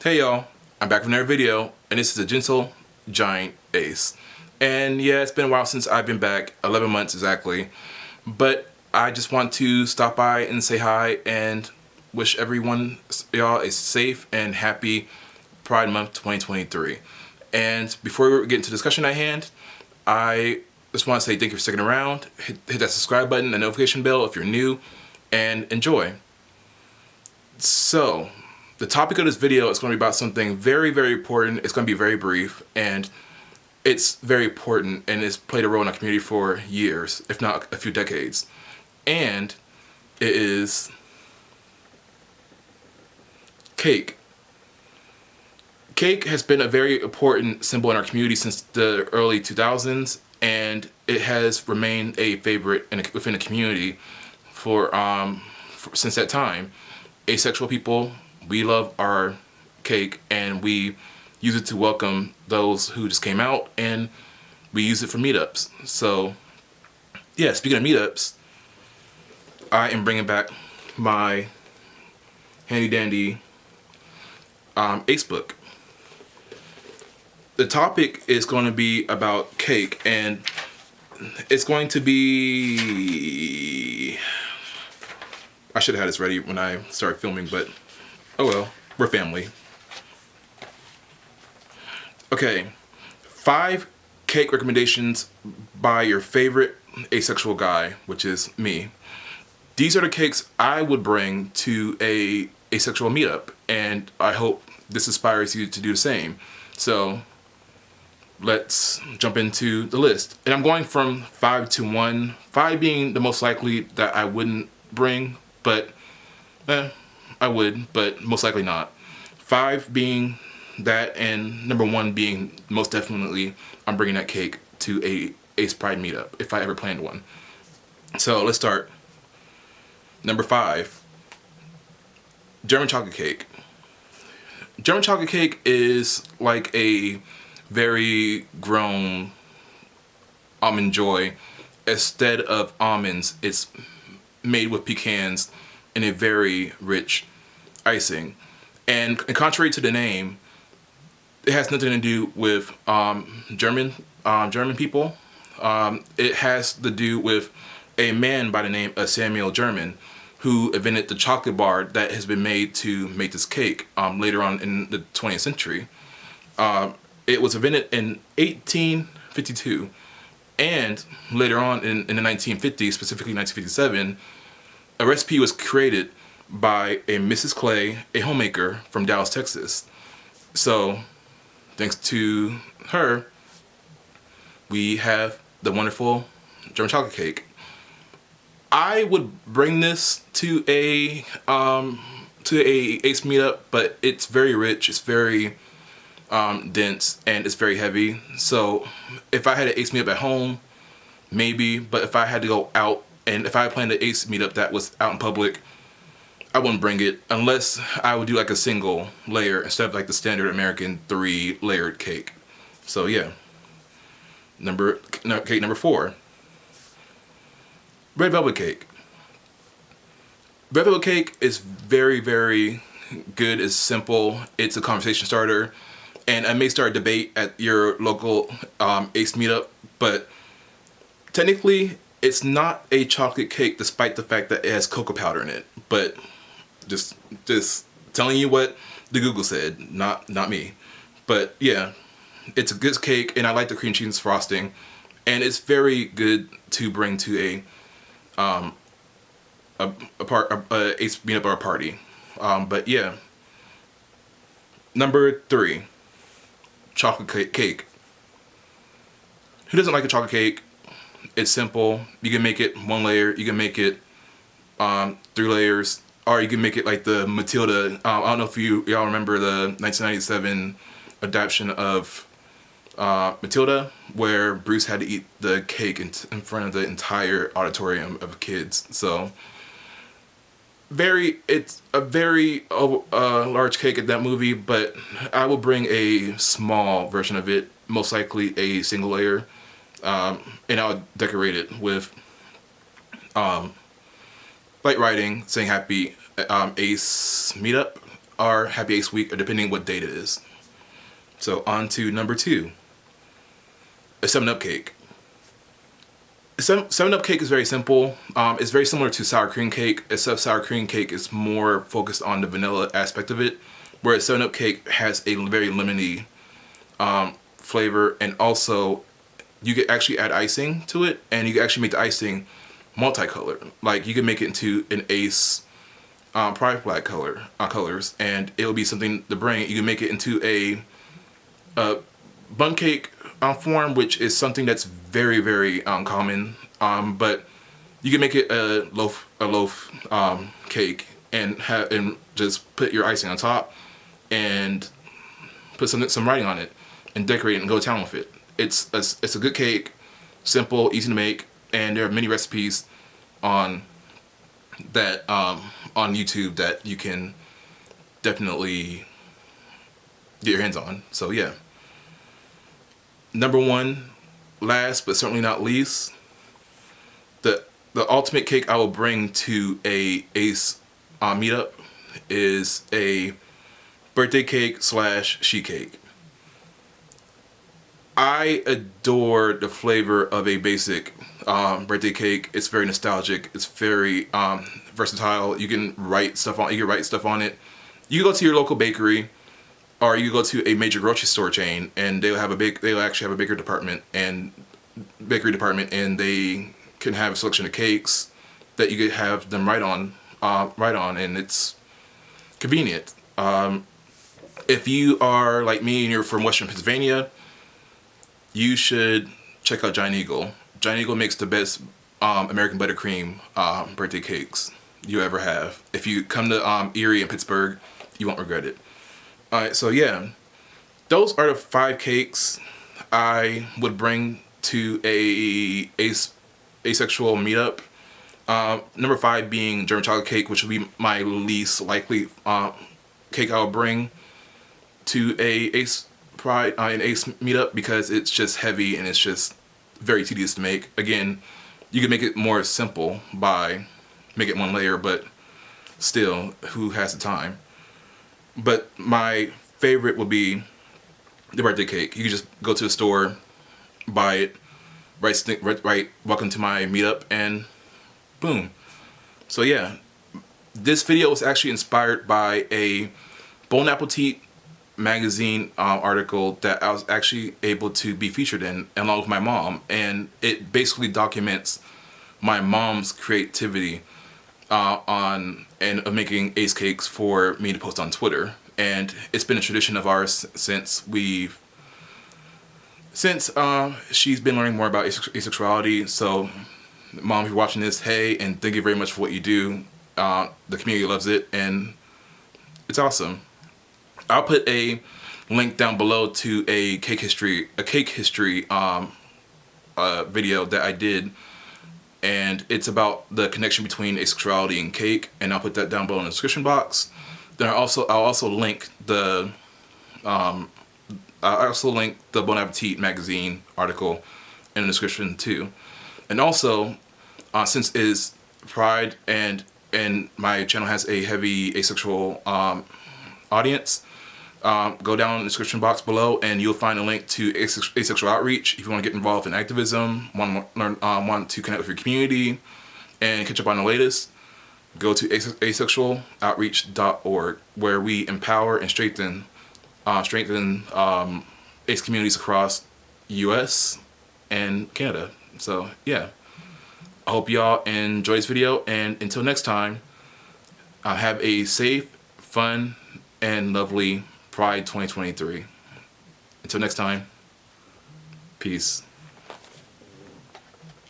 Hey y'all, I'm back with another video, and this is a gentle giant ace. And yeah, it's been a while since I've been back, 11 months exactly, but I just want to stop by and say hi and wish everyone, y'all, a safe and happy Pride Month 2023. And before we get into the discussion at hand, I just want to say thank you for sticking around. Hit that subscribe button and notification bell if you're new, and enjoy. So, the topic of this video is going to be about something very, very important. It's going to be very brief, and it's very important, and it's played a role in our community for years, if not a few decades. And it is cake. Cake has been a very important symbol in our community since the early 2000s, and it has remained a favorite within the community since that time. Asexual people, we love our cake, and we use it to welcome those who just came out, and we use it for meetups. So yeah, speaking of meetups, I am bringing back my handy dandy ace book. The topic is going to be about cake, and it's going to be, I should have had this ready when I started filming, but oh well, we're family. Okay, 5 cake recommendations by your favorite asexual guy, which is me. These are the cakes I would bring to a asexual meetup, and I hope this inspires you to do the same. So let's jump into the list. And I'm going from 5 to 1, 5 being the most likely that I wouldn't bring, but I would, but most likely not. 5 being that, and number 1 being most definitely I'm bringing that cake to a Ace Pride meetup if I ever planned one. So let's start. Number 5, German chocolate cake. German chocolate cake is like a very grown almond joy. Instead of almonds, it's made with pecans in a very rich icing. And contrary to the name, it has nothing to do with German people. It has to do with a man by the name of Samuel German, who invented the chocolate bar that has been made to make this cake later on in the 20th century. It was invented in 1852, and later on in the 1950s, specifically 1957, a recipe was created by a Mrs. Clay, a homemaker from Dallas, Texas. So, thanks to her, we have the wonderful German chocolate cake. I would bring this to a Ace meetup, but it's very rich, it's very dense, and it's very heavy. So if I had an Ace meetup at home, maybe, but if I had to go out, and if I planned an Ace meetup that was out in public, I wouldn't bring it unless I would do like a single layer instead of like the standard American 3-layered cake. So yeah. Cake number 4. Red velvet cake. Red velvet cake is very, very good. It's simple. It's a conversation starter, and I may start a debate at your local Ace meetup, but technically it's not a chocolate cake despite the fact that it has cocoa powder in it. But just telling you what the Google said, not me. But yeah, it's a good cake, and I like the cream cheese frosting, and it's very good to bring to a Ace meetup or a party. But yeah. Number 3, chocolate cake. Who doesn't like a chocolate cake? It's simple. You can make it 1 layer. You can make it 3 layers, or you can make it like the Matilda. I don't know if y'all remember the 1997 adaptation of Matilda, where Bruce had to eat the cake in front of the entire auditorium of kids. So it's a very large cake at that movie, but I will bring a small version of it, most likely a single layer, and I'll decorate it with light writing saying happy Ace meetup or Happy Ace Week, or depending what date it is. So on to number 2, a 7-Up cake. 7-Up cake is very simple. It's very similar to sour cream cake, except sour cream cake is more focused on the vanilla aspect of it, whereas 7-Up cake has a very lemony flavor, and also you could actually add icing to it, and you can actually make the icing multicolored. Like you can make it into an Ace Pride flag colors, and it'll be something to bring. You can make it into a bun cake form, which is something that's very, very common. But you can make it a loaf cake and just put your icing on top and put some writing on it and decorate it and go to town with it. It's a good cake, simple, easy to make, and there are many recipes on that on YouTube that you can definitely get your hands on. So yeah. Number 1, last but certainly not least, the ultimate cake I will bring to a Ace meetup is a birthday cake / sheet cake. I adore the flavor of a basic birthday cake. It's very nostalgic. It's very versatile. You can write stuff on. You can write stuff on it. You go to your local bakery, or you go to a major grocery store chain, and they'll actually have a bakery department, and they can have a selection of cakes that you could have them write on, and it's convenient. If you are like me and you're from Western Pennsylvania, you should check out Giant Eagle. Giant Eagle makes the best American buttercream birthday cakes you ever have. If you come to Erie and Pittsburgh, you won't regret it. Alright, so yeah, those are the 5 cakes I would bring to a asexual meetup. Number 5 being German chocolate cake, which would be my least likely cake I would bring to a Ace Pride an Ace meetup, because it's just heavy and it's just very tedious to make. Again, you can make it more simple by make it 1 layer, but still, who has the time? But my favorite would be the birthday cake. You can just go to the store, buy it, write welcome to my meetup, and boom. So yeah, this video was actually inspired by a Bon Appetit magazine article that I was actually able to be featured in along with my mom, and it basically documents my mom's creativity on making Ace cakes for me to post on Twitter. And it's been a tradition of ours since she's been learning more about asexuality. So Mom, if you're watching this, hey, and thank you very much for what you do. The community loves it, and it's awesome. I'll put a link down below to a cake history video that I did, and it's about the connection between asexuality and cake, and I'll put that down below in the description box. Then I'll also link the Bon Appetit magazine article in the description too. And also, since it is Pride and my channel has a heavy asexual audience, go down in the description box below and you'll find a link to Asexual Outreach if you want to get involved in activism, want to connect with your community, and catch up on the latest. Go to asexualoutreach.org, where we empower and strengthen ace communities across US and Canada. So yeah, I hope y'all enjoy this video, and until next time, have a safe, fun, and lovely Pride 2023. Until next time, peace.